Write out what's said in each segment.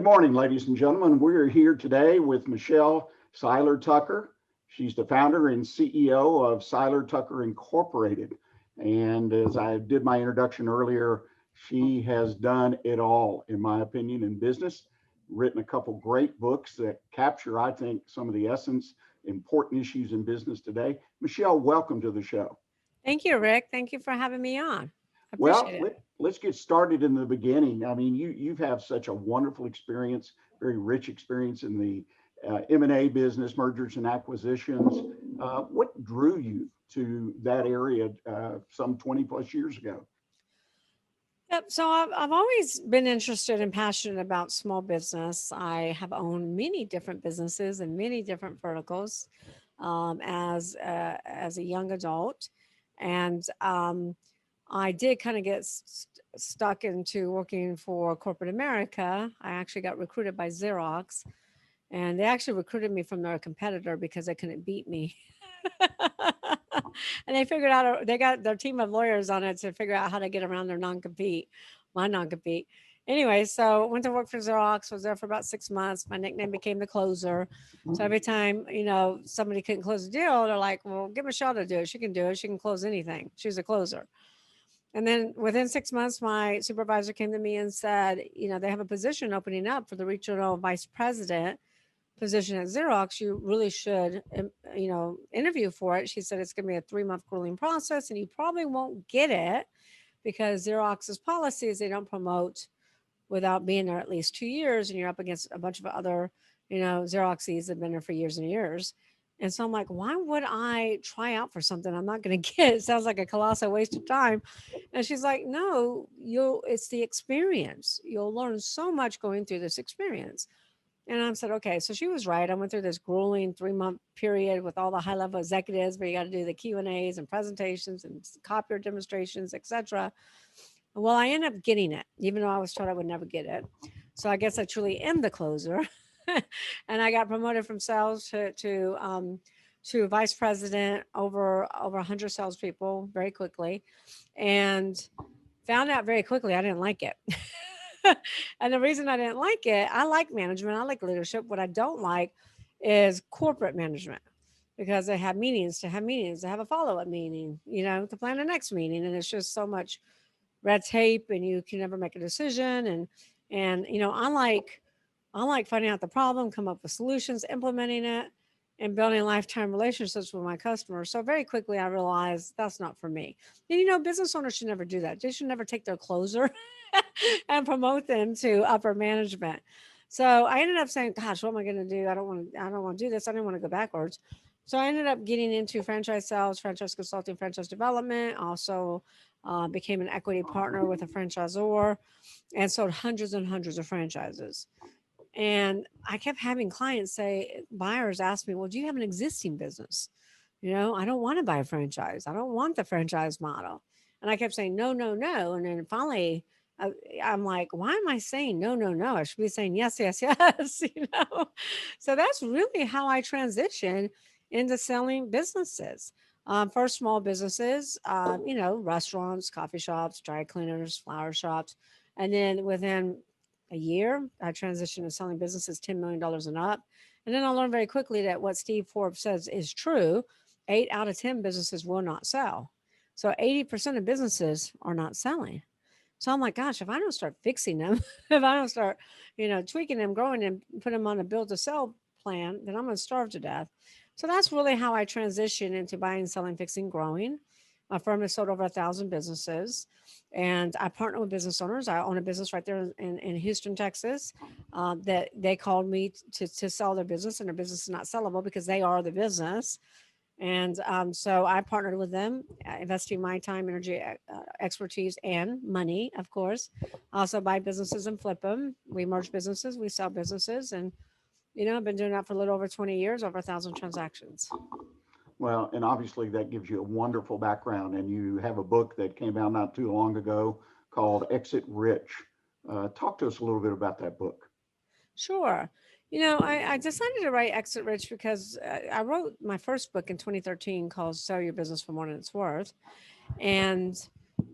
morning, ladies and gentlemen. We're here today with Michelle Seiler Tucker. She's the founder and CEO of Seiler Tucker Incorporated. And as I did my introduction earlier, she has done it all, in my opinion, in business, written a couple great books that capture, I think, some of the essence, important issues in business today. Michelle, welcome to the show. Thank you, Rick. Thank you for having me on. I Well, appreciate it. let's get started in the beginning. I mean, you've had such a wonderful experience, very rich experience in the M&A business, mergers and acquisitions. What drew you to that area some 20 plus years ago? Yep. So I've always been interested and passionate about small business. I have owned many different businesses and many different verticals as a young adult, and I did kind of get stuck into working for corporate America. I actually got recruited by Xerox, and they actually recruited me from their competitor because they couldn't beat me. And they figured out they got their team of lawyers on it to figure out how to get around their non-compete, my non-compete. Anyway, so went to work for Xerox, was there for about 6 months. My nickname became the closer. So every time, somebody couldn't close a deal, they're like, well, get Michelle to do it. She can do it. She can close anything. She's a closer. And then within 6 months, my supervisor came to me and said, they have a position opening up for the regional vice president position at Xerox. You really should, interview for it. She said it's going to be a 3-month grueling process, and you probably won't get it because Xerox's policy is they don't promote without being there at least 2 years, and you're up against a bunch of other, Xeroxes that have been there for years and years. And so I'm like, why would I try out for something I'm not going to get? It sounds like a colossal waste of time. And she's like, no, it's the experience. You'll learn so much going through this experience. And I said, okay. So she was right. I went through this grueling 3-month period with all the high level executives where you got to do the Q&As and presentations and copier demonstrations, etc. Well, I ended up getting it, even though I was told I would never get it. So I guess I truly am the closer. And I got promoted from sales to vice president over 100 salespeople very quickly, and found out very quickly I didn't like it. And the reason I didn't like it, I like management, I like leadership. What I don't like is corporate management because they have meetings to have meetings, to have a follow up meeting, to plan the next meeting, and it's just so much red tape, and you can never make a decision. And I like finding out the problem, come up with solutions, implementing it, and building lifetime relationships with my customers. So very quickly, I realized that's not for me. And business owners should never do that. They should never take their closer and promote them to upper management. So I ended up saying, "Gosh, what am I going to do? I don't want to do this. I didn't want to go backwards." So I ended up getting into franchise sales, franchise consulting, franchise development. Also, became an equity partner with a franchisor, and sold hundreds and hundreds of franchises. And I kept having clients say, buyers ask me, well, do you have an existing business? I don't want to buy a franchise. I don't want the franchise model. And I kept saying, no, no, no. And then finally, I'm like, why am I saying no, no, no? I should be saying yes, yes, yes. So that's really how I transitioned into selling businesses. First, small businesses, restaurants, coffee shops, dry cleaners, flower shops. And then within a year, I transitioned to selling businesses $10 million and up. And then I learned very quickly that what Steve Forbes says is true. 8 out of 10 businesses will not sell. So 80% of businesses are not selling. So I'm like, gosh, if I don't start fixing them, if I don't start, tweaking them, growing them, put them on a build to sell plan, then I'm going to starve to death. So that's really how I transitioned into buying, selling, fixing, growing. My firm has sold over 1,000 businesses, and I partner with business owners. I own a business right there in Houston, Texas, that they called me to sell their business, and their business is not sellable because they are the business. And so I partnered with them, investing my time, energy, expertise, and money, of course. I also buy businesses and flip them. We merge businesses, we sell businesses. And, I've been doing that for a little over 20 years, over 1,000 transactions. Well, and obviously that gives you a wonderful background. And you have a book that came out not too long ago called Exit Rich. Talk to us a little bit about that book. Sure. I decided to write Exit Rich because I wrote my first book in 2013 called Sell Your Business for More Than It's Worth. And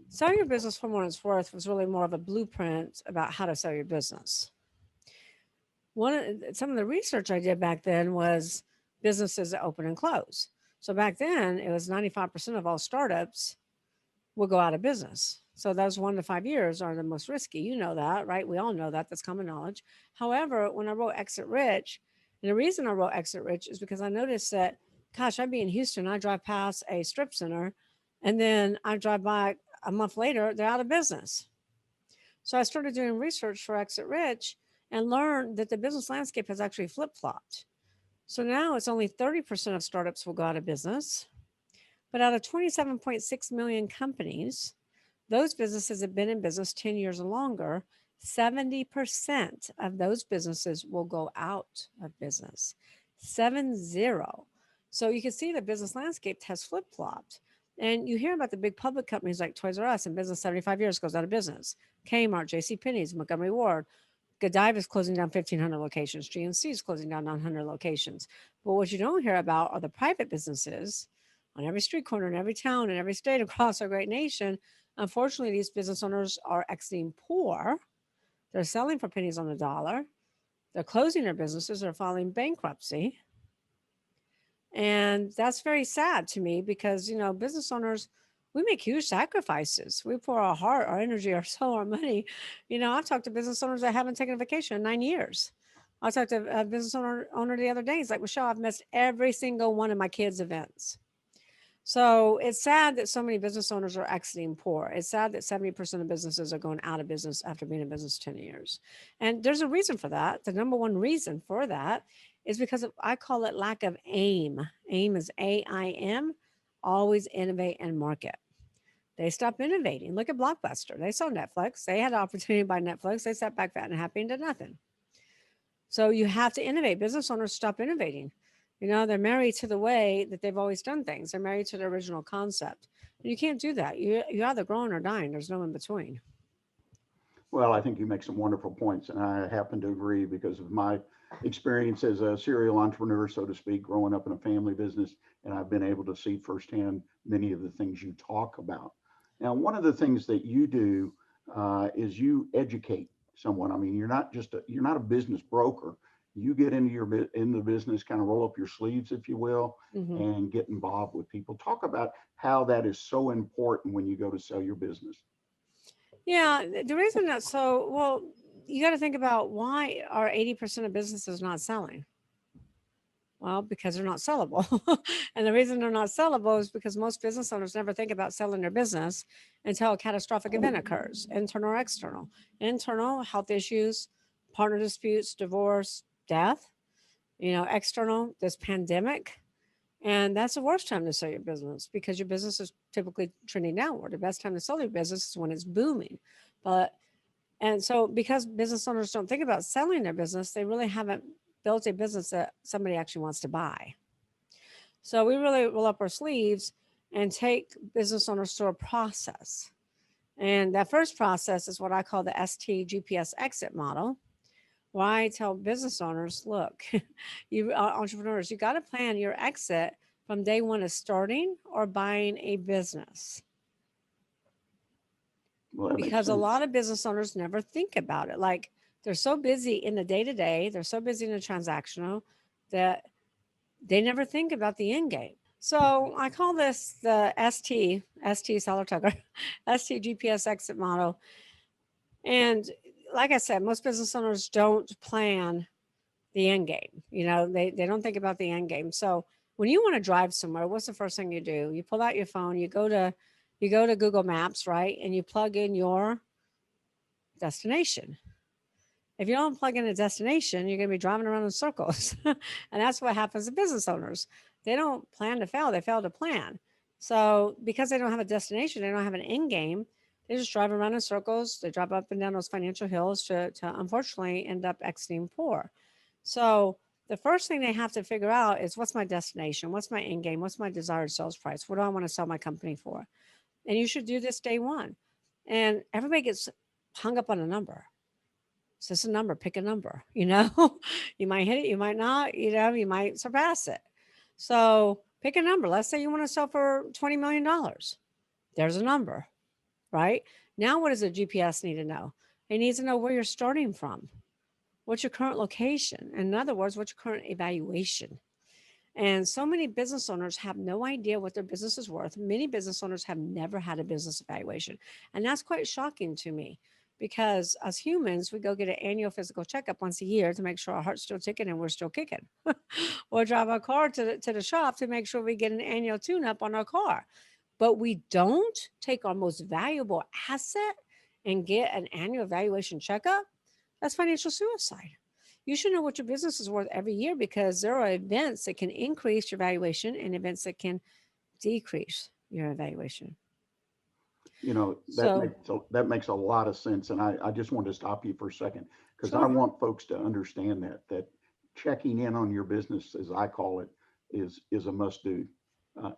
Sell Your Business for More Than It's Worth was really more of a blueprint about how to sell your business. Some of the research I did back then was businesses that open and close. So back then it was 95% of all startups will go out of business. So those 1 to 5 years are the most risky. You know that, right? We all know that. That's common knowledge. However, when I wrote Exit Rich, and the reason I wrote Exit Rich is because I noticed that, gosh, I'd be in Houston, I drive past a strip center, and then I drive by a month later, they're out of business. So I started doing research for Exit Rich and learned that the business landscape has actually flip flopped. So now it's only 30% of startups will go out of business. But out of 27.6 million companies, those businesses have been in business 10 years or longer. 70% of those businesses will go out of business. 7-0. So you can see the business landscape has flip flopped. And you hear about the big public companies like Toys R Us in business 75 years goes out of business. Kmart, J.C. Penney's, Montgomery Ward, Godiva is closing down 1,500 locations. GNC is closing down 900 locations. But what you don't hear about are the private businesses on every street corner in every town in every state across our great nation. Unfortunately, these business owners are exiting poor. They're selling for pennies on the dollar. They're closing their businesses. They're filing bankruptcy. And that's very sad to me because, business owners, we make huge sacrifices. We pour our heart, our energy, our soul, our money. I've talked to business owners that haven't taken a vacation in 9 years. I talked to a business owner the other day. He's like, Michelle, I've missed every single one of my kids' events. So it's sad that so many business owners are exiting poor. It's sad that 70% of businesses are going out of business after being in business 10 years. And there's a reason for that. The number one reason for that is because I call it lack of aim. Aim is AIM, always innovate and market. They stopped innovating. Look at Blockbuster. They saw Netflix. They had an opportunity to buy Netflix. They sat back fat and happy and did nothing. So you have to innovate. Business owners stop innovating. They're married to the way that they've always done things. They're married to the original concept. And you can't do that. You're either growing or dying. There's no in between. Well, I think you make some wonderful points, and I happen to agree because of my experience as a serial entrepreneur, so to speak, growing up in a family business, and I've been able to see firsthand many of the things you talk about. Now, one of the things that you do is you educate someone. I mean, you're not a business broker. You get in the business, kind of roll up your sleeves, if you will, Hmm. and get involved with people. Talk about how that is so important when you go to sell your business. Yeah, the reason that's so, well, you got to think about why are 80% of businesses not selling? Well, because they're not sellable. And the reason they're not sellable is because most business owners never think about selling their business until a catastrophic event occurs, internal or external. Internal, health issues, partner disputes, divorce, death. External, this pandemic. And that's the worst time to sell your business because your business is typically trending downward. The best time to sell your business is when it's booming. But and so because business owners don't think about selling their business, they really haven't built a business that somebody actually wants to buy. So we really roll up our sleeves and take business owners through a process. And that first process is what I call the ST exit model, where I tell business owners, look, you entrepreneurs, you got to plan your exit from day one of starting or buying a business. Well, that makes Because a sense. lot of business owners never think about it. Like they're so busy in the day to day, they're so busy in the transactional that they never think about the end game. So I call this the ST Seiler Tucker, ST exit model. And like I said, most business owners don't plan the end game. They don't think about the end game. So when you want to drive somewhere, what's the first thing you do? You pull out your phone, you go to Google Maps, right? And you plug in your destination. If you don't plug in a destination, you're going to be driving around in circles. And that's what happens to business owners. They don't plan to fail, they fail to plan. So because they don't have a destination, they don't have an end game, they just drive around in circles. They drive up and down those financial hills to unfortunately end up exiting poor. So the first thing they have to figure out is what's my destination? What's my end game? What's my desired sales price? What do I want to sell my company for? And you should do this day one. And everybody gets hung up on a number. It's just a number, pick a number, you might hit it, you might not, you might surpass it. So pick a number. Let's say you want to sell for $20 million. There's a number, right? Now, what does a GPS need to know? It needs to know where you're starting from. What's your current location? In other words, what's your current evaluation? And so many business owners have no idea what their business is worth. Many business owners have never had a business evaluation. And that's quite shocking to me because as humans, we go get an annual physical checkup once a year to make sure our heart's still ticking and we're still kicking. Or drive our car to the shop to make sure we get an annual tune up on our car. But we don't take our most valuable asset and get an annual evaluation checkup. That's financial suicide. You should know what your business is worth every year because there are events that can increase your valuation and events that can decrease your evaluation. You know, So, that makes a lot of sense. And I just want to stop you for a second because I sure. want folks to understand that checking in on your business, as I call it, is a must do.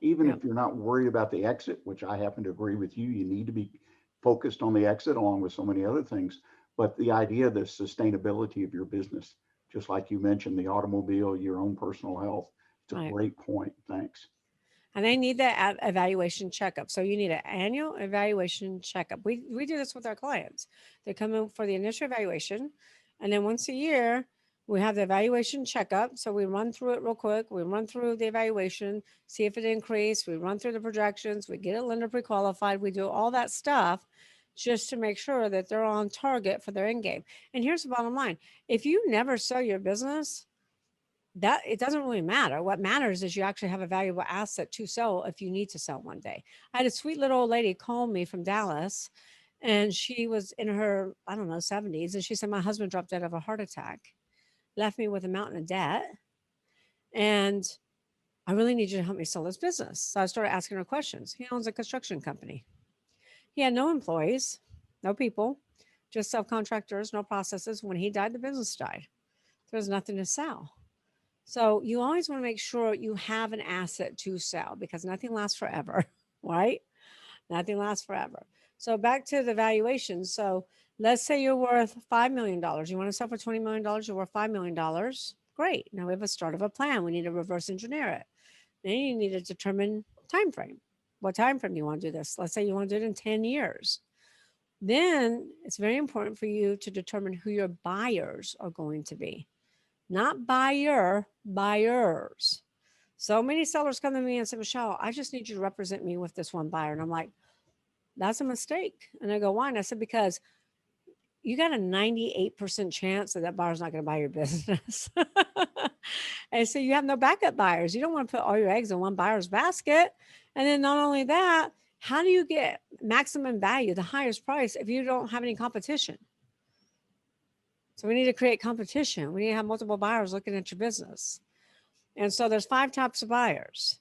Even Yeah. if you're not worried about the exit, which I happen to agree with you, you need to be focused on the exit along with so many other things. But the idea, the sustainability of your business, just like you mentioned, the automobile, your own personal health, it's a Right. great point. Thanks. And they need that evaluation checkup. So you need an annual evaluation checkup. We do this with our clients. They come in for the initial evaluation, and then once a year we have the evaluation checkup. So we run through it real quick. We run through the evaluation, see if it increased. We run through the projections. We get a lender pre-qualified. We do all that stuff just to make sure that they're on target for their end game. And here's the bottom line: if you never sell your business, that it doesn't really matter. What matters is you actually have a valuable asset to sell if you need to sell one day. I had a sweet little old lady call me from Dallas, and she was in her, I don't know, 70s. And she said, my husband dropped dead of a heart attack, left me with a mountain of debt. And I really need you to help me sell this business. So I started asking her questions. He owns a construction company. He had no employees, no people, just subcontractors, no processes. When he died, the business died. There was nothing to sell. So you always want to make sure you have an asset to sell because nothing lasts forever, right? Nothing lasts forever. So back to the valuation. So let's say you're worth $5 million. You want to sell for $20 million. You're worth $5 million. Great. Now we have a start of a plan. We need to reverse engineer it. Then you need to determine time frame. What time frame do you want to do this? Let's say you want to do it in 10 years. Then it's very important for you to determine who your buyers are going to be. Not buyer, buyers. So many sellers come to me and say, Michelle, I just need you to represent me with this one buyer. And I'm like, that's a mistake. And I go, why? And I said, because you got a 98% chance that that buyer's not going to buy your business. And so you have no backup buyers. You don't want to put all your eggs in one buyer's basket. And then not only that, how do you get maximum value, the highest price, if you don't have any competition? So we need to create competition. We need to have multiple buyers looking at your business. And so there's 5 types of buyers.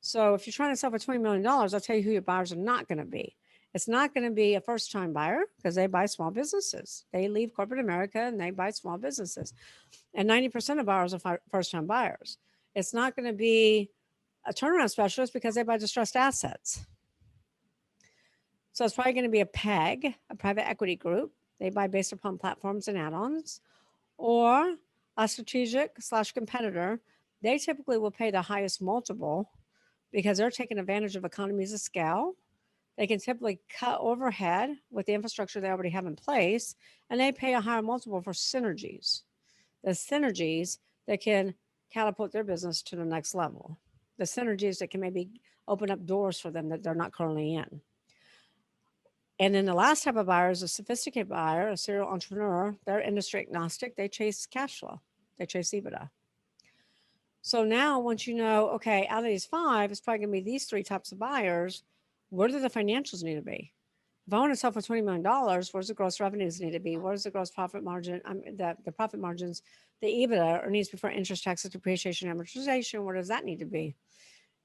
So if you're trying to sell for $20 million, I'll tell you who your buyers are not going to be. It's not going to be a first-time buyer because they buy small businesses. They leave corporate America and they buy small businesses. And 90% of buyers are first-time buyers. It's not going to be a turnaround specialist because they buy distressed assets. So it's probably going to be a PEG, a private equity group. They buy based upon platforms and add-ons, or a strategic/competitor. They typically will pay the highest multiple because they're taking advantage of economies of scale. They can typically cut overhead with the infrastructure they already have in place, and they pay a higher multiple for synergies. The synergies that can catapult their business to the next level. The synergies that can maybe open up doors for them that they're not currently in. And then the last type of buyer is a sophisticated buyer, a serial entrepreneur. They're industry agnostic. They chase cash flow. They chase EBITDA. So now once you know, okay, out of these 5, it's probably going to be these 3 types of buyers. Where do the financials need to be? If I want to sell for $20 million, where's the gross revenues need to be? Where's the gross profit margin? The profit margins, the EBITDA, earnings before interest, taxes, depreciation, amortization. Where does that need to be?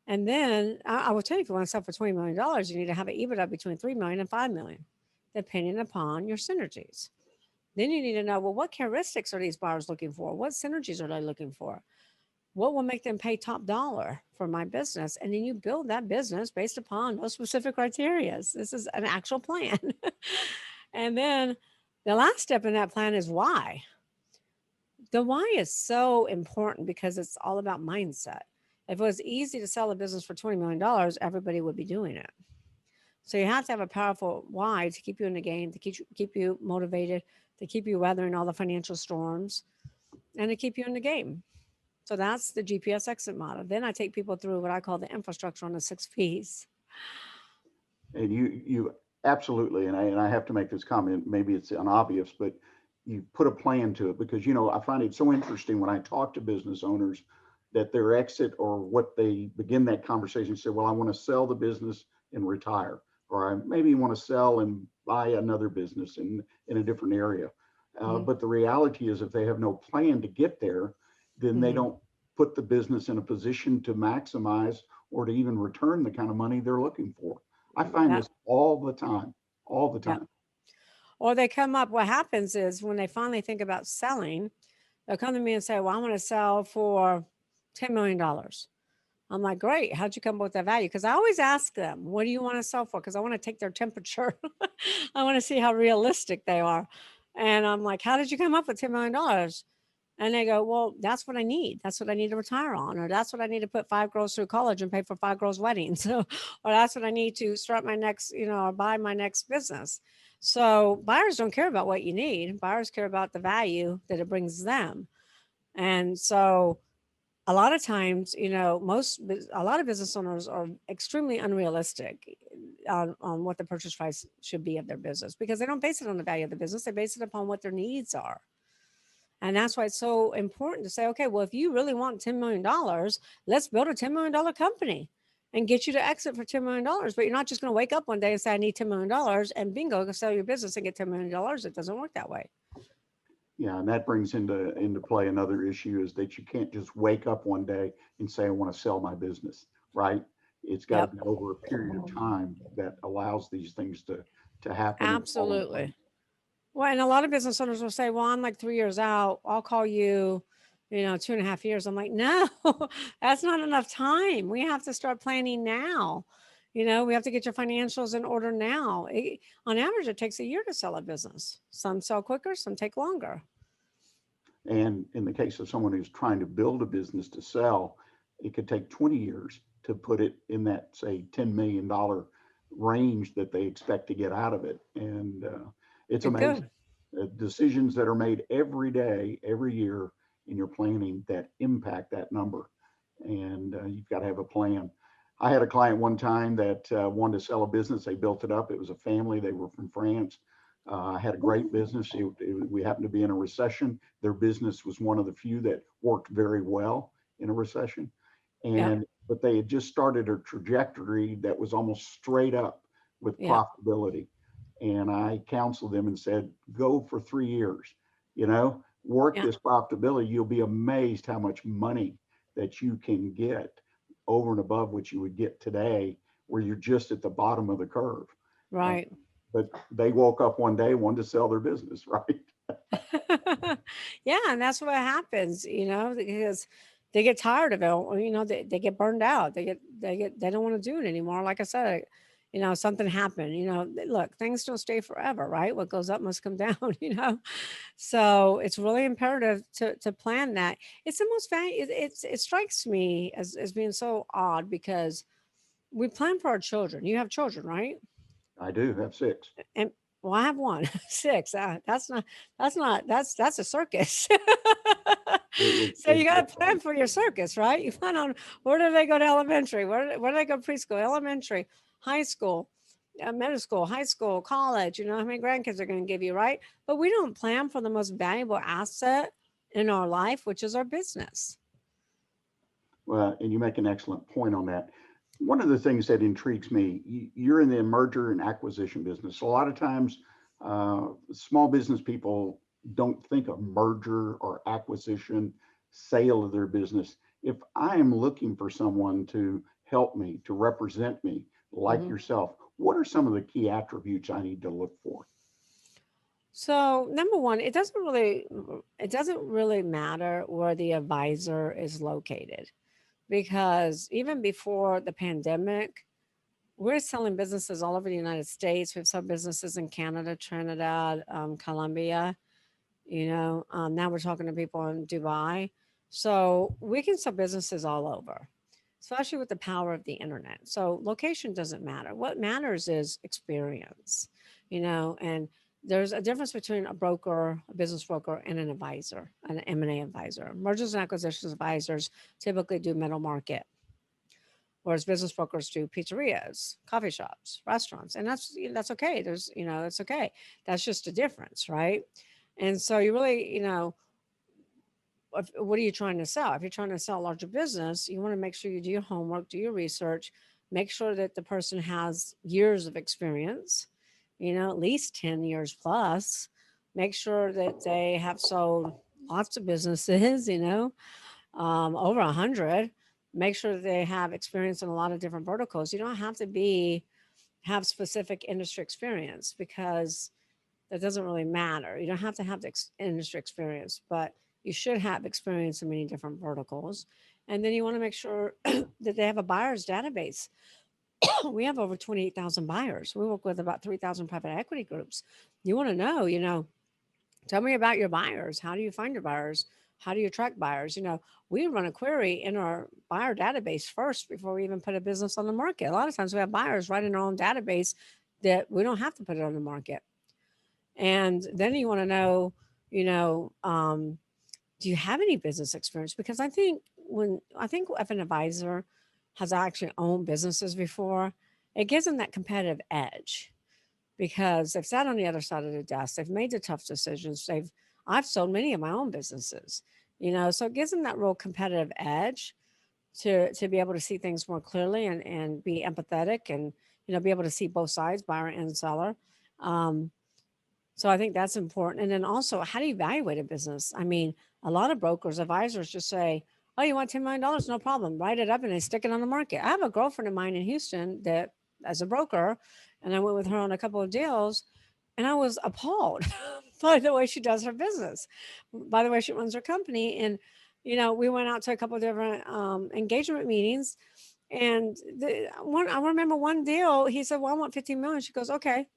And then I will tell you, if you want to sell for $20 million, you need to have an EBITDA between $3 million and $5 million, depending upon your synergies. Then you need to know, well, what characteristics are these buyers looking for? What synergies are they looking for? What will make them pay top dollar for my business? And then you build that business based upon those specific criteria. This is an actual plan. And then the last step in that plan is why. The why is so important because it's all about mindset. If it was easy to sell a business for $20 million, everybody would be doing it. So you have to have a powerful why to keep you in the game, to keep you motivated, to keep you weathering all the financial storms and to keep you in the game. So that's the GPS exit model. Then I take people through what I call the infrastructure on the 6 Ps. And you absolutely, and I have to make this comment, maybe it's unobvious, but you put a plan to it because, I find it so interesting when I talk to business owners that their exit or what they begin that conversation say, well, I want to sell the business and retire, or I maybe want to sell and buy another business in a different area. Mm-hmm. But the reality is if they have no plan to get there, then they don't put the business in a position to maximize or to even return the kind of money they're looking for. I find this all the time, all the time. Or they come up, what happens is when they finally think about selling, they'll come to me and say, well, I want to sell for $10 million. I'm like, great. How'd you come up with that value? Because I always ask them, what do you want to sell for? Because I want to take their temperature. I want to see how realistic they are. And I'm like, how did you come up with $10 million? And they go, well, that's what I need. That's what I need to retire on. Or that's what I need to put 5 girls through college and pay for 5 girls' weddings. Or that's what I need to start my next, or buy my next business. So buyers don't care about what you need. Buyers care about the value that it brings them. And so a lot of times, a lot of business owners are extremely unrealistic on what the purchase price should be of their business because they don't base it on the value of the business. They base it upon what their needs are. And that's why it's so important to say, okay, well, if you really want $10 million, let's build a $10 million company and get you to exit for $10 million. But you're not just going to wake up one day and say, I need $10 million and bingo, go sell your business and get $10 million. It doesn't work that way. Yeah, and that brings into play another issue is that you can't just wake up one day and say, I want to sell my business, right? It's got to be over a period of time that allows these things to happen. Absolutely. Well, and a lot of business owners will say, well, I'm like 3 years out. I'll call you, 2.5 years. I'm like, no, that's not enough time. We have to start planning now. We have to get your financials in order now. On average, it takes a year to sell a business. Some sell quicker, some take longer. And in the case of someone who's trying to build a business to sell, it could take 20 years to put it in that, say, $10 million range that they expect to get out of it. And it's amazing. Decisions that are made every day, every year in your planning that impact that number. And you've got to have a plan. I had a client one time that wanted to sell a business. They built it up. It was a family. They were from France. Had a great business. We happened to be in a recession. Their business was one of the few that worked very well in a recession. But they had just started a trajectory that was almost straight up with profitability. And I counseled them and said, go for 3 years, work this profitability. You'll be amazed how much money that you can get over and above what you would get today, where you're just at the bottom of the curve. Right. But they woke up one day, wanted to sell their business, right? Yeah. And that's what happens, because they get tired of it. They get burned out. They don't want to do it anymore. Like I said, something happened, look, things don't stay forever, right? What goes up must come down, So it's really imperative to plan that. It's the most it strikes me as being so odd because we plan for our children. You have children, right? I do have 6. And well, I have 1, 6. That's a circus. So you got to plan for your circus, right? You plan on where do they go to elementary? Where do they go to preschool, elementary, high school, middle school, high school, college? You know how many grandkids are going to give you, right? But we don't plan for the most valuable asset in our life, which is our business. Well, and you make an excellent point on that. One of the things that intrigues me, you're in the merger and acquisition business. So a lot of times, small business people don't think of merger or acquisition, sale of their business. If I am looking for someone to help me, to represent me, like yourself, what are some of the key attributes I need to look for? So number one, it doesn't really matter where the advisor is located. Because even before the pandemic, we're selling businesses all over the United States. We've sold businesses in Canada, Trinidad, Colombia. Now we're talking to people in Dubai. So we can sell businesses all over, especially with the power of the internet. So location doesn't matter. What matters is experience, and there's a difference between a broker, a business broker, and an advisor, an M&A advisor. Mergers and acquisitions advisors typically do middle market, whereas business brokers do pizzerias, coffee shops, restaurants, and that's okay. There's it's okay. That's just a difference, right? And so you really what are you trying to sell? If you're trying to sell a larger business, you want to make sure you do your homework, do your research, make sure that the person has years of experience, at least 10 years plus. Make sure that they have sold lots of businesses, over 100. Make sure that they have experience in a lot of different verticals. You don't have to have specific industry experience because that doesn't really matter. You don't have to have the industry experience, but you should have experience in many different verticals. And then you want to make sure that they have a buyer's database. We have over 28,000 buyers. We work with about 3,000 private equity groups. You want to know, tell me about your buyers. How do you find your buyers? How do you attract buyers? We run a query in our buyer database first before we even put a business on the market. A lot of times we have buyers right in our own database that we don't have to put it on the market. And then you want to know, you know, um, do you have any business experience? Because I think if an advisor has actually owned businesses before, it gives them that competitive edge because they've sat on the other side of the desk, they've made the tough decisions. I've sold many of my own businesses, so it gives them that real competitive edge to be able to see things more clearly and be empathetic and be able to see both sides, buyer and seller. Um, so I think that's important. And then also, how do you evaluate a business? I mean, a lot of brokers, advisors just say, "Oh, you want $10 million? No problem. Write it up and they stick it on the market." I have a girlfriend of mine in Houston that, as a broker, and I went with her on a couple of deals, and I was appalled by the way she does her business, by the way she runs her company. And we went out to a couple of different engagement meetings, and I remember one deal. He said, "Well, I want 15 million." She goes, "Okay."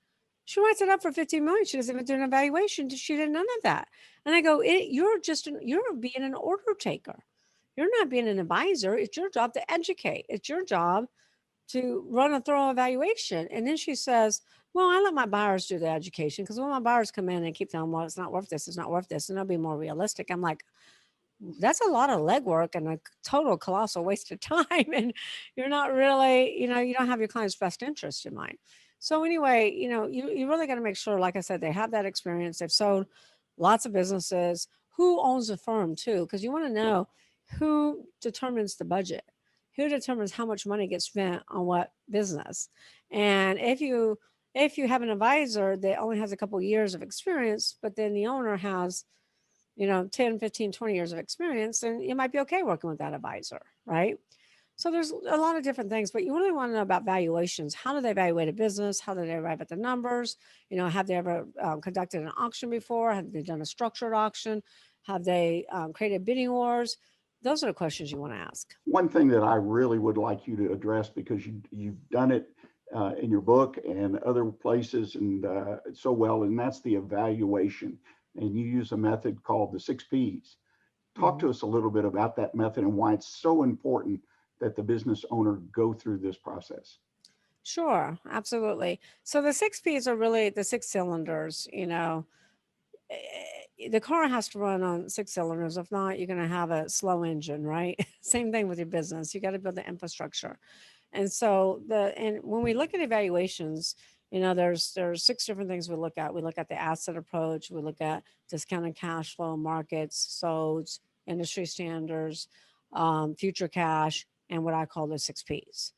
She writes it up for 15 million. She doesn't even do an evaluation. She did none of that. And I go, you're being an order taker. You're not being an advisor. It's your job to educate. It's your job to run a thorough evaluation. And then she says, "Well, I let my buyers do the education because when my buyers come in and keep telling them, well, it's not worth this, it's not worth this, and they'll be more realistic." I'm like, that's a lot of legwork and a total colossal waste of time. And you're not really, you don't have your client's best interest in mind. So anyway, you really got to make sure, like I said, they have that experience. They've sold lots of businesses. Who owns the firm too? Because you want to know who determines the budget, who determines how much money gets spent on what business. And if you have an advisor that only has a couple years of experience, but then the owner has 10, 15, 20 years of experience, and you might be okay working with that advisor, right? So there's a lot of different things, but you really want to know about valuations. How do they evaluate a business? How do they arrive at the numbers? Have they ever conducted an auction before? Have they done a structured auction? Have they created bidding wars? Those are the questions you want to ask. One thing that I really would like you to address, because you've done it in your book and other places and so well, and that's the evaluation. And you use a method called the 6 Ps. Talk to us a little bit about that method and why it's so important that the business owner go through this process. Sure, absolutely. So the 6 Ps are really the six cylinders. The car has to run on six cylinders. If not, you're going to have a slow engine, right? Same thing with your business. You got to build the infrastructure. And when we look at evaluations, there's six different things we look at. We look at the asset approach, we look at discounted cash flow, markets, SODs, industry standards, future cash, and what I call the 6 Ps.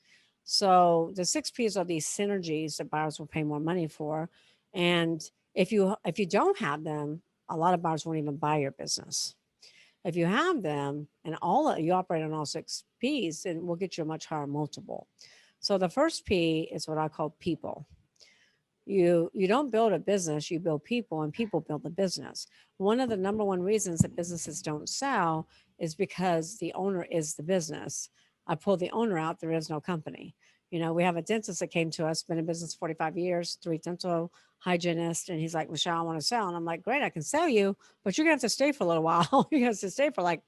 So the 6 Ps are these synergies that buyers will pay more money for. And if you don't have them, a lot of buyers won't even buy your business. If you have them and you operate on all 6 Ps, then we'll get you a much higher multiple. So the first P is what I call people. You don't build a business, you build people, and people build the business. One of the number one reasons that businesses don't sell is because the owner is the business. I pull the owner out, there is no company. We have a dentist that came to us, been in business 45 years, 3 dental hygienists, and he's like, "Michelle, I want to sell." And I'm like, "Great, I can sell you, but you're gonna have to stay for a little while." You're gonna have to stay for like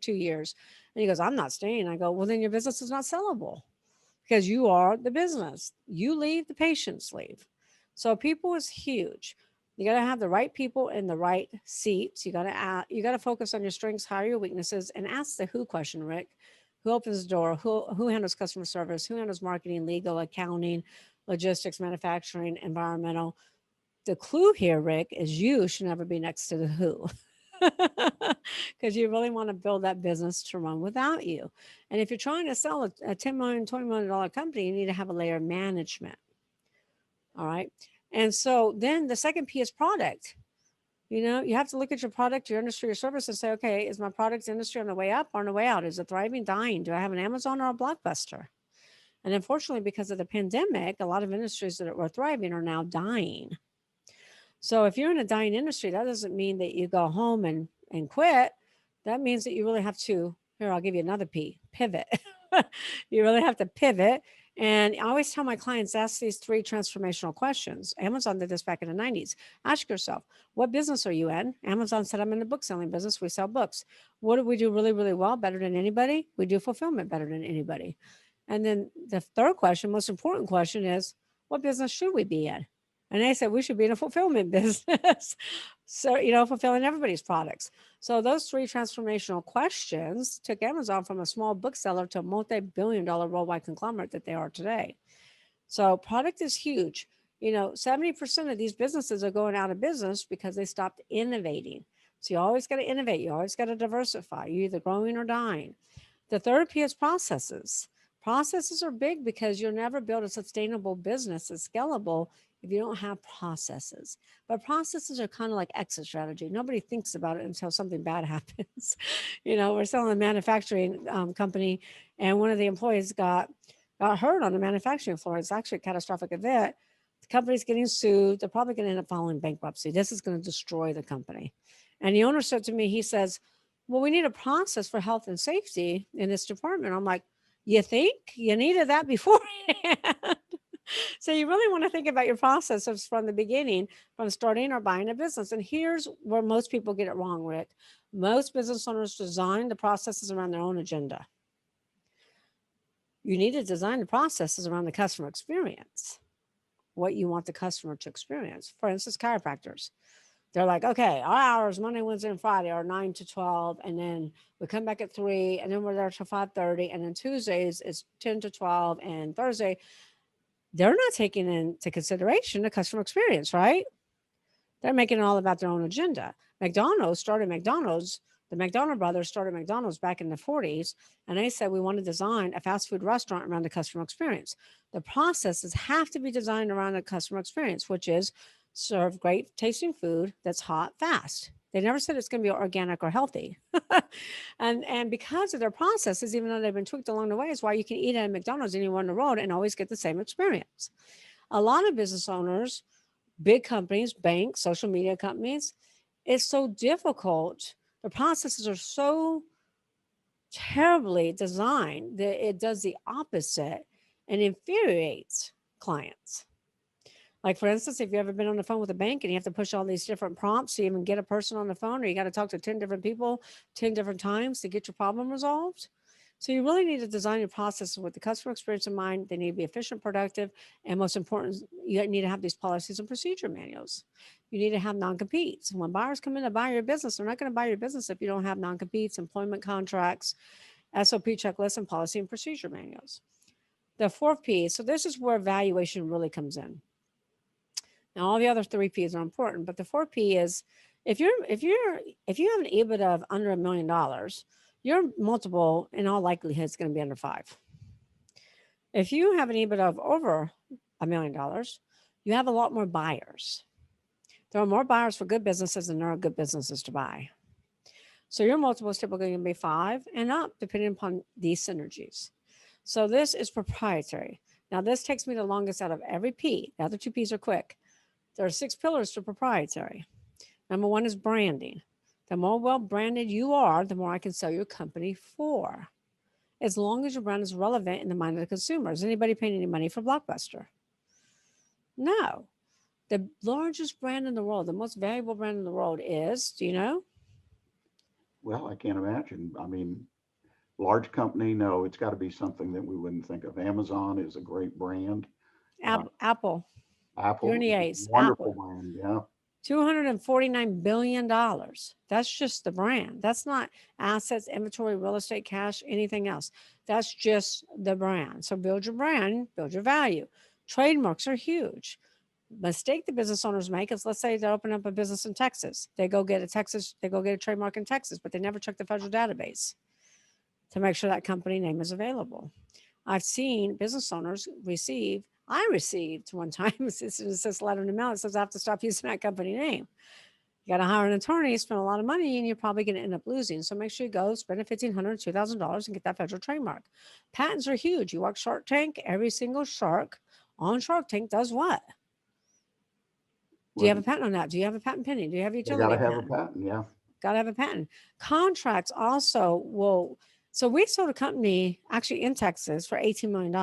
2 years. And he goes, "I'm not staying." I go, "Well, then your business is not sellable because you are the business. You leave, the patients leave." So people is huge. You got to have the right people in the right seats. You got to focus on your strengths, hire your weaknesses, and ask the who question, Rick. Who opens the door? Who handles customer service? Who handles marketing, legal, accounting, logistics, manufacturing, environmental? The clue here, Rick, is you should never be next to the who. Because you really want to build that business to run without you. And if you're trying to sell a $10 million, $20 million company, you need to have a layer of management. All right. And so then the second P is product. You know, you have to look at your product, your industry, your service, and say, okay, is my product industry on the way up or on the way out? Is it thriving, dying? Do I have an Amazon or a Blockbuster? And unfortunately, because of the pandemic, a lot of industries that were thriving are now dying. So if you're in a dying industry, that doesn't mean that you go home and quit. That means that you really have to, here, I'll give you another P, pivot. You really have to pivot. And I always tell my clients, ask these three transformational questions. Amazon did this back in the 90s. Ask yourself, what business are you in? Amazon said, I'm in the book selling business. We sell books. What do we do really, really well, better than anybody? We do fulfillment better than anybody. And then the third question, most important question is, what business should we be in? And they said we should be in a fulfillment business. So, you know, fulfilling everybody's products. So those three transformational questions took Amazon from a small bookseller to a multi-billion-dollar worldwide conglomerate that they are today. So product is huge. You know, 70% of these businesses are going out of business because they stopped innovating. So you always got to innovate. You always got to diversify. You're either growing or dying. The third P is processes. Processes are big because you'll never build a sustainable business that's scalable if you don't have processes. But processes are kind of like exit strategy. Nobody thinks about it until something bad happens. You know, we're selling a manufacturing company, and one of the employees got hurt on the manufacturing floor. It's actually a catastrophic event. The company's getting sued. They're probably going to end up filing bankruptcy. This is going to destroy the company. And the owner said to me, he says, well, we need a process for health and safety in this department. I'm like, you think you needed that beforehand? So you really want to think about your processes from the beginning, from starting or buying a business. And here's where most people get it wrong, Rick. Most business owners design the processes around their own agenda. You need to design the processes around the customer experience, what you want the customer to experience. For instance, chiropractors. They're like, okay, our hours Monday, Wednesday, and Friday are 9 to 12, and then we come back at 3, and then we're there till 5:30, and then Tuesdays is 10 to 12, and Thursday. They're not taking into consideration the customer experience, right? They're making it all about their own agenda. The McDonald brothers started McDonald's back in the 40s, and they said we want to design a fast food restaurant around the customer experience. The processes have to be designed around the customer experience, which is serve great tasting food that's hot, fast. They never said it's going to be organic or healthy. and because of their processes, even though they've been tweaked along the way, is why you can eat at McDonald's anywhere in the world and always get the same experience. A lot of business owners, big companies, banks, social media companies, it's so difficult. The processes are so terribly designed that it does the opposite and infuriates clients. Like, for instance, if you've ever been on the phone with a bank and you have to push all these different prompts to even get a person on the phone, or you got to talk to 10 different people 10 different times to get your problem resolved. So you really need to design your processes with the customer experience in mind. They need to be efficient, productive, and most important, you need to have these policies and procedure manuals. You need to have non-competes. When buyers come in to buy your business, they're not going to buy your business if you don't have non-competes, employment contracts, SOP checklists, and policy and procedure manuals. The fourth P, so this is where valuation really comes in. Now, all the other three P's are important, but the 4P is if you have an EBITDA of under $1 million, your multiple in all likelihood is going to be under 5. If you have an EBITDA of over $1 million, you have a lot more buyers. There are more buyers for good businesses than there are good businesses to buy. So your multiple is typically going to be 5 and up, depending upon these synergies. So this is proprietary. Now, this takes me the longest out of every P. The other 2 P's are quick. There are 6 pillars to proprietary. Number 1 is branding. The more well-branded you are, the more I can sell your company for. As long as your brand is relevant in the mind of the consumer. Is anybody paying any money for Blockbuster? No. The largest brand in the world, the most valuable brand in the world is, do you know? Well, I can't imagine. I mean, large company, no, it's got to be something that we wouldn't think of. Amazon is a great brand. Apple. Apple You're in the is a A's. wonderful Apple. brand. Yeah. $249 billion. That's just the brand. That's not assets, inventory, real estate, cash, anything else. That's just the brand. So build your brand, build your value. Trademarks are huge. Mistake the business owners make is, let's say they open up a business in Texas. They go get a trademark in Texas, but they never check the federal database to make sure that company name is available. I've seen business owners I received one time, it's this letter in the mail that says I have to stop using that company name. You got to hire an attorney, spend a lot of money, and you're probably going to end up losing. So make sure you go spend $1,500, $2,000 and get that federal trademark. Patents are huge. You watch Shark Tank, every single shark on Shark Tank does what? Do you have a patent on that? Do you have a patent pending? Do you have a They utility got to have patent? a patent, yeah. Got to have a patent. Contracts also will. So we sold a company actually in Texas for $18 million.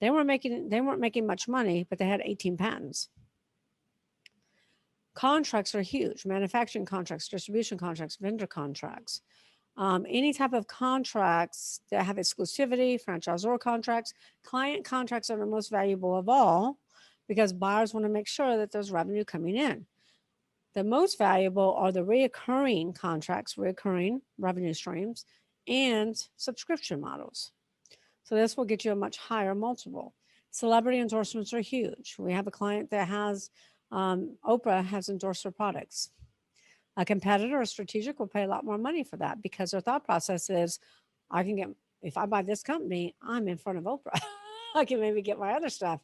They weren't making much money, but they had 18 patents. Contracts are huge. Manufacturing contracts, distribution contracts, vendor contracts. Any type of contracts that have exclusivity, franchisor contracts, client contracts are the most valuable of all because buyers want to make sure that there's revenue coming in. The most valuable are the recurring contracts, recurring revenue streams, and subscription models. So this will get you a much higher multiple. Celebrity endorsements are huge. We have a client that has, Oprah has endorsed her products. A competitor or strategic will pay a lot more money for that because their thought process is, if I buy this company, I'm in front of Oprah. I can maybe get my other stuff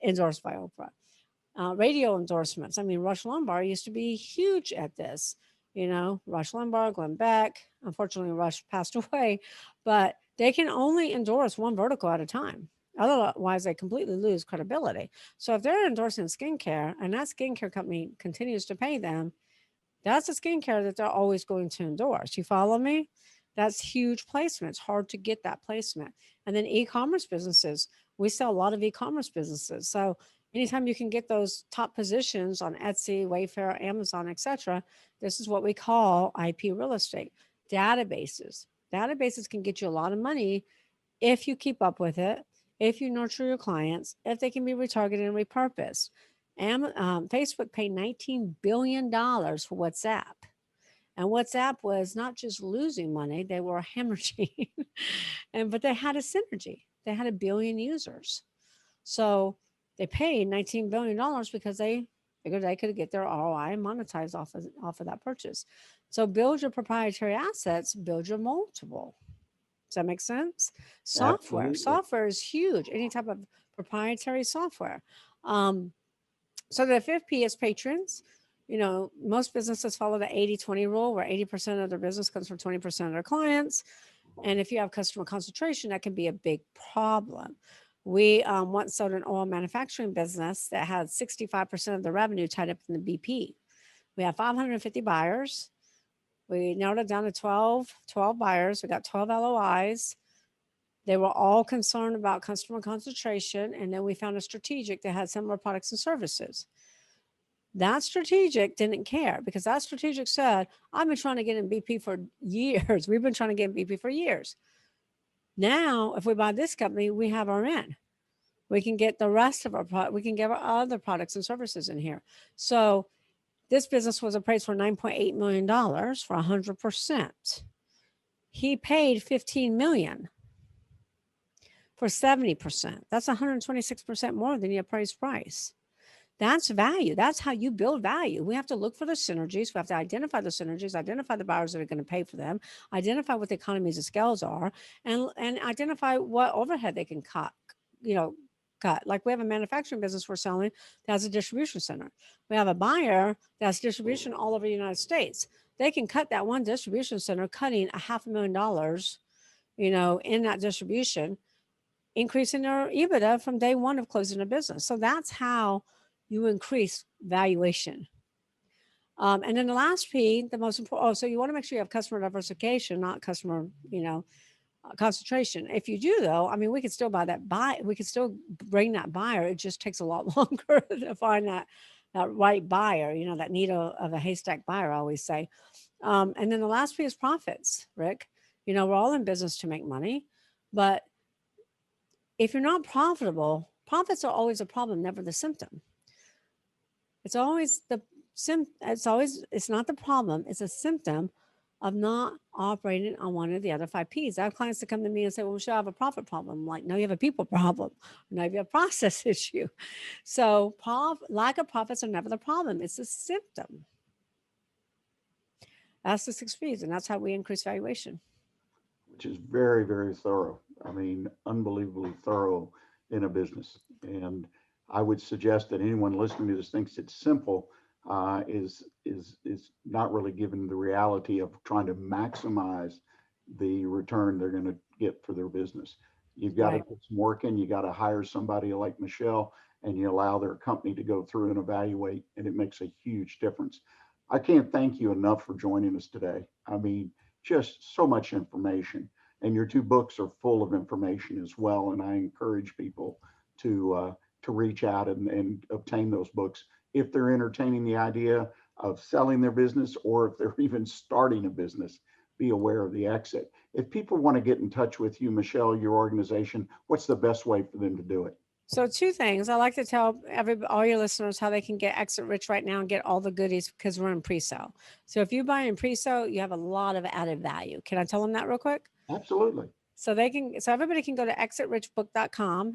endorsed by Oprah. Radio endorsements. I mean, Rush Limbaugh used to be huge at this. Rush Limbaugh, Glenn Beck. Unfortunately, Rush passed away, but they can only endorse one vertical at a time. Otherwise, they completely lose credibility. So if they're endorsing skincare and that skincare company continues to pay them, that's a skincare that they're always going to endorse. You follow me? That's huge placement. It's hard to get that placement. And then e-commerce businesses. We sell a lot of e-commerce businesses. So anytime you can get those top positions on Etsy, Wayfair, Amazon, etc., this is what we call IP real estate. Databases. Databases can get you a lot of money if you keep up with it, if you nurture your clients, if they can be retargeted and repurposed. Facebook paid $19 billion for WhatsApp. And WhatsApp was not just losing money, they were hemorrhaging. But they had a synergy. They had 1 billion users. So they paid $19 billion because they figured they could get their ROI and monetize off of that purchase. So build your proprietary assets, build your multiple. Does that make sense? Software. Absolutely. Software is huge. Any type of proprietary software. So the fifth P is patrons. Most businesses follow the 80-20 rule where 80% of their business comes from 20% of their clients. And if you have customer concentration, that can be a big problem. We once sold an oil manufacturing business that had 65% of the revenue tied up in the BP. We have 550 buyers. We narrowed it down to 12 buyers. We got 12 LOIs. They were all concerned about customer concentration. And then we found a strategic that had similar products and services. That strategic didn't care because that strategic said, I've been trying to get in BP for years. We've been trying to get in BP for years. Now, if we buy this company, we have our in. We can get the rest of our product. We can get our other products and services in here. So this business was appraised for $9.8 million for 100%. He paid $15 million for 70%. That's 126% more than the appraised price. That's value. That's how you build value. We have to look for the synergies. We have to identify the synergies, identify the buyers that are going to pay for them, identify what the economies of scales are, and identify what overhead they can cut. Like we have a manufacturing business we're selling that has a distribution center. We have a buyer that's distribution all over the United States. They can cut that one distribution center, cutting $500,000, in that distribution, increasing their EBITDA from day one of closing a business. So that's how you increase valuation. And then the last P, the most important, so you want to make sure you have customer diversification, not customer, concentration. If you do though, we could still we could still bring that buyer. It just takes a lot longer to find that right buyer, that needle of a haystack buyer, I always say. And then the last P is profits, Rick. We're all in business to make money, but if you're not profitable, profits are always a problem, never the symptom. It's always It's not the problem. It's a symptom of not operating on one of the other 5 Ps. I have clients that come to me and say, well, Michelle, I have a profit problem. I'm like, no, you have a people problem. No, you have a process issue. So lack of profits are never the problem. It's a symptom. That's the 6 Ps, and that's how we increase valuation. Which is very, very thorough. I mean, unbelievably thorough in a business. And I would suggest that anyone listening to this thinks it's simple, is not really given the reality of trying to maximize the return they're going to get for their business. You've got to put some work in. You got to hire somebody like Michelle, and you allow their company to go through and evaluate, and it makes a huge difference. I can't thank you enough for joining us today. I mean, just so much information, and your 2 books are full of information as well. And I encourage people to reach out and obtain those books if they're entertaining the idea of selling their business, or if they're even starting a business. Be aware of the exit. If people want to get in touch with you, Michelle, your organization, what's the best way for them to do it? So 2 things. I like to tell all your listeners how they can get Exit Rich right now and get all the goodies, because we're in pre-sale. So if you buy in pre-sale, you have a lot of added value. Can I tell them that real quick? Absolutely. So everybody can go to exitrichbook.com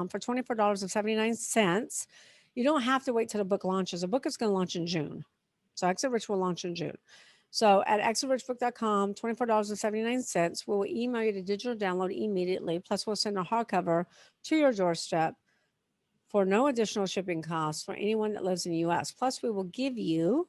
for $24.79. You don't have to wait till the book launches. The book is going to launch in June. So Exit Rich will launch in June. So at exitrichbook.com, $24.79, we will email you the digital download immediately. Plus, we'll send a hardcover to your doorstep for no additional shipping costs for anyone that lives in the U.S. Plus, we will give you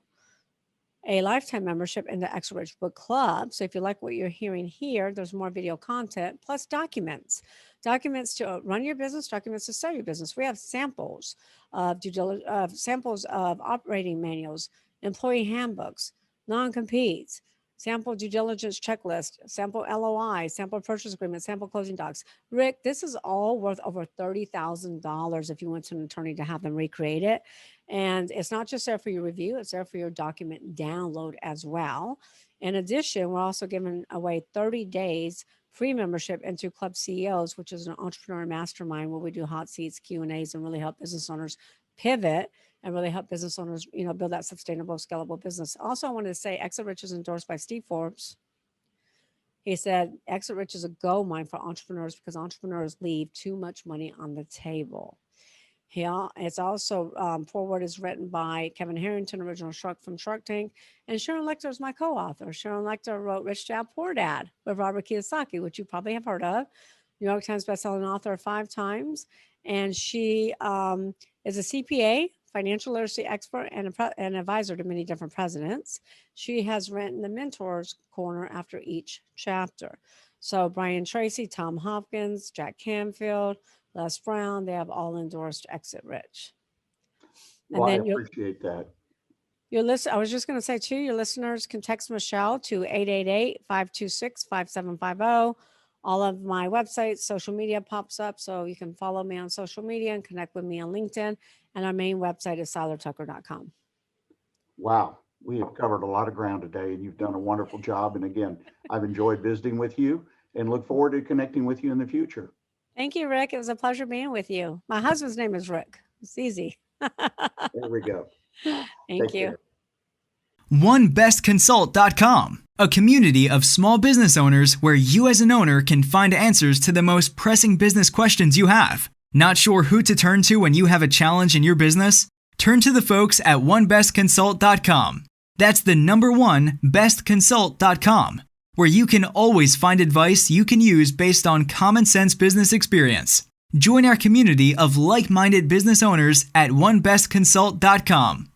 a lifetime membership in the Exit Rich Book Club. So if you like what you're hearing here, there's more video content, plus documents to run your business, documents to sell your business. We have samples of samples of operating manuals, employee handbooks, non-competes, sample due diligence checklist, sample LOI, sample purchase agreement, sample closing docs. Rick, this is all worth over $30,000 if you went to an attorney to have them recreate it. And it's not just there for your review, it's there for your document download as well. In addition, we're also giving away 30 days free membership into Club CEOs, which is an entrepreneur mastermind where we do hot seats, Q&As, and really help business owners pivot and really help business owners, build that sustainable, scalable business. Also, I wanted to say Exit Rich is endorsed by Steve Forbes. He said, Exit Rich is a gold mine for entrepreneurs because entrepreneurs leave too much money on the table. It's also, foreword is written by Kevin Harrington, original Shark from Shark Tank. And Sharon Lechter is my co-author. Sharon Lechter wrote Rich Dad, Poor Dad with Robert Kiyosaki, which you probably have heard of. New York Times bestselling author 5 times. And she is a CPA, financial literacy expert, and an advisor to many different presidents. She has written the Mentors Corner after each chapter. So Brian Tracy, Tom Hopkins, Jack Canfield, Les Brown, they have all endorsed Exit Rich. Well, and then I appreciate that. I was just going to say too, your listeners can text Michelle to 888-526-5750. All of my websites, social media pops up, so you can follow me on social media and connect with me on LinkedIn. And our main website is seilertucker.com. Wow, we have covered a lot of ground today, and you've done a wonderful job. And again, I've enjoyed visiting with you and look forward to connecting with you in the future. Thank you, Rick. It was a pleasure being with you. My husband's name is Rick. It's easy. There we go. Thank you. 1bestconsult.com, a community of small business owners where you as an owner can find answers to the most pressing business questions you have. Not sure who to turn to when you have a challenge in your business? Turn to the folks at 1bestconsult.com. That's the number 1 bestconsult.com, where you can always find advice you can use based on common sense business experience. Join our community of like-minded business owners at 1bestconsult.com.